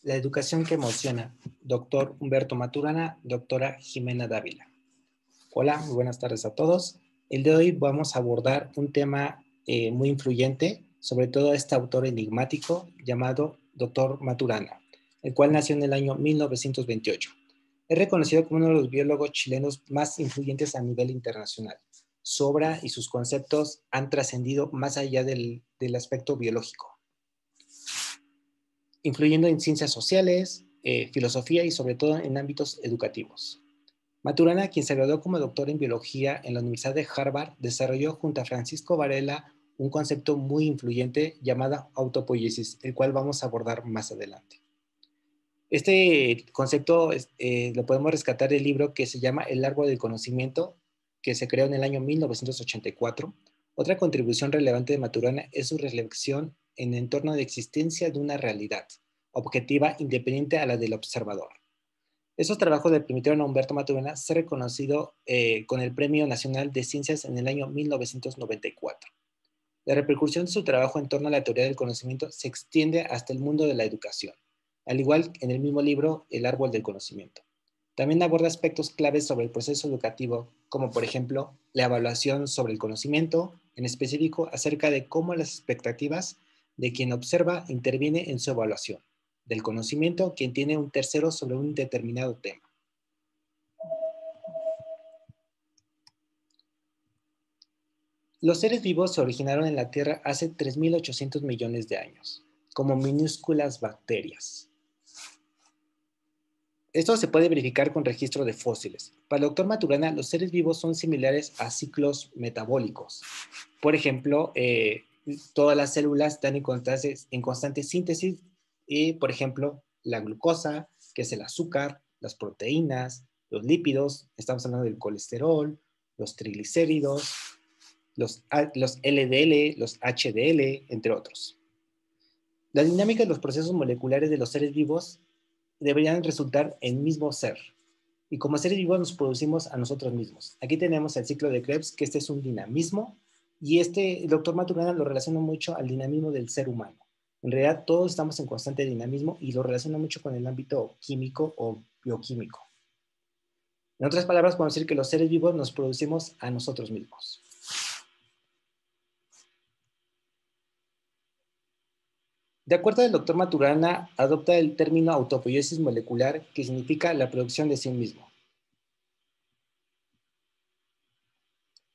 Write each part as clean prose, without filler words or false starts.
La educación que emociona. Doctor Humberto Maturana, doctora Jimena Dávila. Hola, muy buenas tardes a todos. El de hoy vamos a abordar un tema muy influyente, sobre todo este autor enigmático llamado doctor Maturana, el cual nació en el año 1928. Es reconocido como uno de los biólogos chilenos más influyentes a nivel internacional. Su obra y sus conceptos han trascendido más allá del aspecto biológico, influyendo en ciencias sociales, filosofía y sobre todo en ámbitos educativos. Maturana, quien se graduó como doctor en biología en la Universidad de Harvard, desarrolló junto a Francisco Varela un concepto muy influyente llamado autopoiesis, el cual vamos a abordar más adelante. Este concepto lo podemos rescatar del libro que se llama El árbol del conocimiento, que se creó en el año 1984. Otra contribución relevante de Maturana es su reflexión en el entorno de existencia de una realidad objetiva independiente a la del observador. Esos trabajos le permitieron a Humberto Maturana ser reconocido con el Premio Nacional de Ciencias en el año 1994. La repercusión de su trabajo en torno a la teoría del conocimiento se extiende hasta el mundo de la educación, al igual que en el mismo libro El árbol del conocimiento. También aborda aspectos claves sobre el proceso educativo, como por ejemplo la evaluación sobre el conocimiento, en específico acerca de cómo las expectativas de quien observa interviene en su evaluación, del conocimiento quien tiene un tercero sobre un determinado tema. Los seres vivos se originaron en la Tierra hace 3.800 millones de años, como minúsculas bacterias. Esto se puede verificar con registro de fósiles. Para el doctor Maturana, los seres vivos son similares a ciclos metabólicos. Por ejemplo, todas las células están en constante síntesis y, por ejemplo, la glucosa, que es el azúcar, las proteínas, los lípidos, estamos hablando del colesterol, los triglicéridos, los LDL, los HDL, entre otros. La dinámica de los procesos moleculares de los seres vivos deberían resultar en el mismo ser. Y como seres vivos nos producimos a nosotros mismos. Aquí tenemos el ciclo de Krebs, que este es un dinamismo, y el doctor Maturana lo relaciona mucho al dinamismo del ser humano. En realidad todos estamos en constante dinamismo y lo relaciona mucho con el ámbito químico o bioquímico. En otras palabras, podemos decir que los seres vivos nos producimos a nosotros mismos. De acuerdo al doctor Maturana, adopta el término autopoiesis molecular, que significa la producción de sí mismo.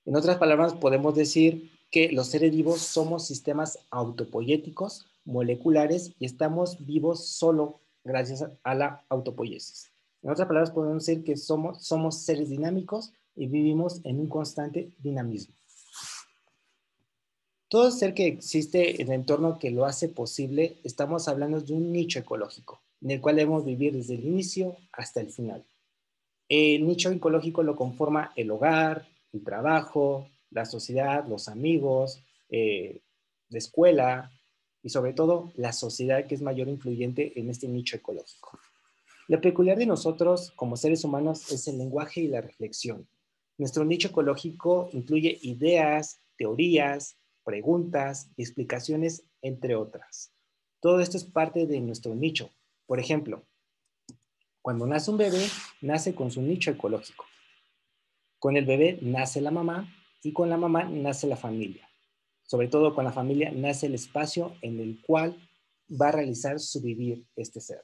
En otras palabras, podemos decir que los seres vivos somos sistemas autopoiéticos, moleculares, y estamos vivos solo gracias a la autopoiesis. En otras palabras, podemos decir que somos seres dinámicos y vivimos en un constante dinamismo. Todo ser que existe en el entorno que lo hace posible, estamos hablando de un nicho ecológico, en el cual debemos vivir desde el inicio hasta el final. El nicho ecológico lo conforma el hogar, el trabajo, la sociedad, los amigos, la escuela y sobre todo la sociedad, que es mayor influyente en este nicho ecológico. Lo peculiar de nosotros como seres humanos es el lenguaje y la reflexión. Nuestro nicho ecológico incluye ideas, teorías, preguntas y explicaciones, entre otras. Todo esto es parte de nuestro nicho. Por ejemplo, cuando nace un bebé, nace con su nicho ecológico. Con el bebé nace la mamá y con la mamá nace la familia. Sobre todo con la familia nace el espacio en el cual va a realizar su vivir este ser.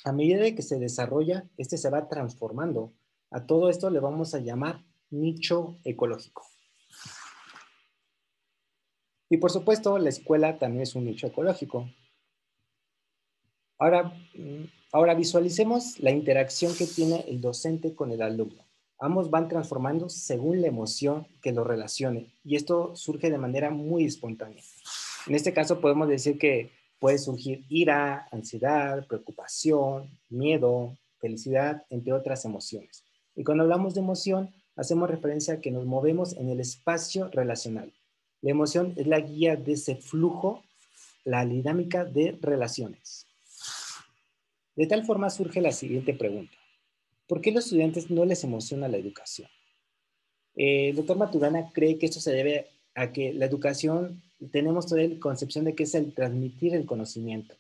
A medida que se desarrolla, este se va transformando. A todo esto le vamos a llamar nicho ecológico. Y por supuesto, la escuela también es un nicho ecológico. Ahora visualicemos la interacción que tiene el docente con el alumno. Ambos van transformando según la emoción que lo relacione, y esto surge de manera muy espontánea. En este caso podemos decir que puede surgir ira, ansiedad, preocupación, miedo, felicidad, entre otras emociones. Y cuando hablamos de emoción, hacemos referencia a que nos movemos en el espacio relacional. La emoción es la guía de ese flujo, la dinámica de relaciones. De tal forma surge la siguiente pregunta. ¿Por qué a los estudiantes no les emociona la educación? El doctor Maturana cree que esto se debe a que la educación, tenemos toda la concepción de que es el transmitir el conocimiento.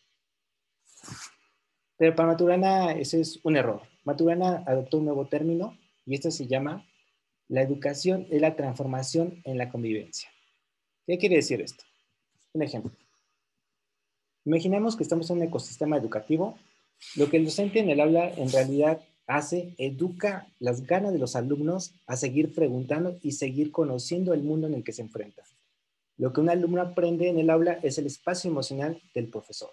Pero para Maturana ese es un error. Maturana adoptó un nuevo término y esto se llama la educación es la transformación en la convivencia. ¿Qué quiere decir esto? Un ejemplo. Imaginemos que estamos en un ecosistema educativo. Lo que el docente en el aula en realidad hace, educa las ganas de los alumnos a seguir preguntando y seguir conociendo el mundo en el que se enfrentan. Lo que un alumno aprende en el aula es el espacio emocional del profesor.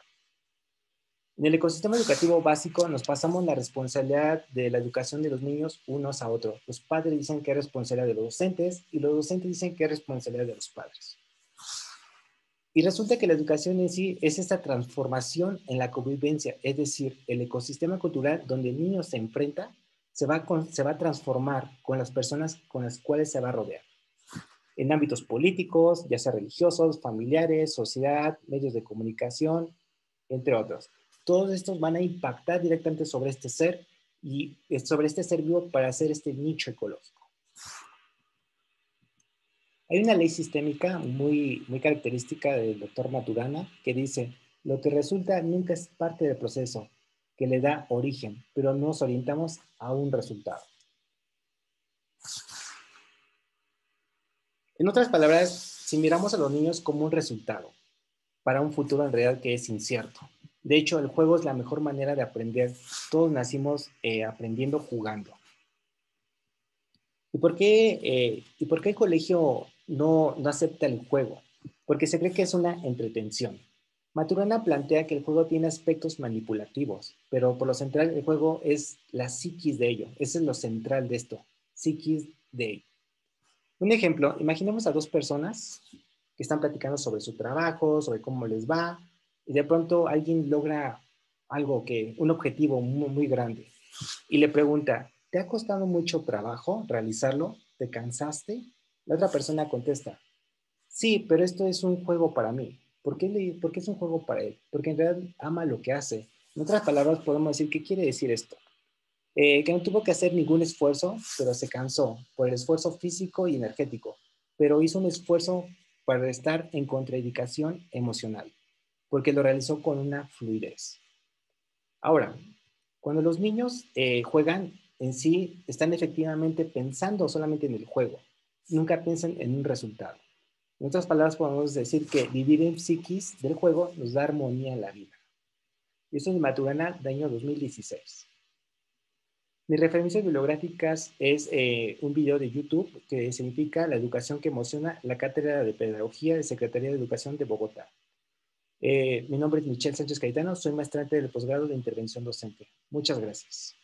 En el ecosistema educativo básico nos pasamos la responsabilidad de la educación de los niños unos a otros. Los padres dicen que es responsabilidad de los docentes y los docentes dicen que es responsabilidad de los padres. Y resulta que la educación en sí es esta transformación en la convivencia, es decir, el ecosistema cultural donde el niño se enfrenta se va a transformar con las personas con las cuales se va a rodear. En ámbitos políticos, ya sea religiosos, familiares, sociedad, medios de comunicación, entre otros. Todos estos van a impactar directamente sobre este ser y sobre este ser vivo para hacer este nicho ecológico. Hay una ley sistémica muy característica del doctor Maturana que dice, lo que resulta nunca es parte del proceso que le da origen, pero nos orientamos a un resultado. En otras palabras, si miramos a los niños como un resultado para un futuro en realidad que es incierto. De hecho, el juego es la mejor manera de aprender. Todos nacimos aprendiendo jugando. ¿Y por qué el colegio no acepta el juego? Porque se cree que es una entretención. Maturana plantea que el juego tiene aspectos manipulativos, pero por lo central el juego es la psiquis de ello. Ese es lo central de esto, psiquis de ello. Un ejemplo, imaginemos a dos personas que están platicando sobre su trabajo, sobre cómo les va, y de pronto alguien logra un objetivo muy grande, y le pregunta, ¿te ha costado mucho trabajo realizarlo? ¿Te cansaste? La otra persona contesta, sí, pero esto es un juego para mí. ¿Por qué es un juego para él? Porque en realidad ama lo que hace. En otras palabras, podemos decir, ¿qué quiere decir esto? Que no tuvo que hacer ningún esfuerzo, pero se cansó por el esfuerzo físico y energético, pero hizo un esfuerzo para estar en contraindicación emocional, porque lo realizó con una fluidez. Ahora, cuando los niños juegan en sí, están efectivamente pensando solamente en el juego, nunca piensan en un resultado. En otras palabras, podemos decir que vivir en psiquis del juego nos da armonía en la vida. Y esto es Maturana de año 2016. Mis referencias bibliográficas es un video de YouTube que significa La educación que emociona, la Cátedra de Pedagogía de Secretaría de Educación de Bogotá. Mi nombre es Michelle Sánchez Caetano, soy maestrante del posgrado de Intervención Docente. Muchas gracias.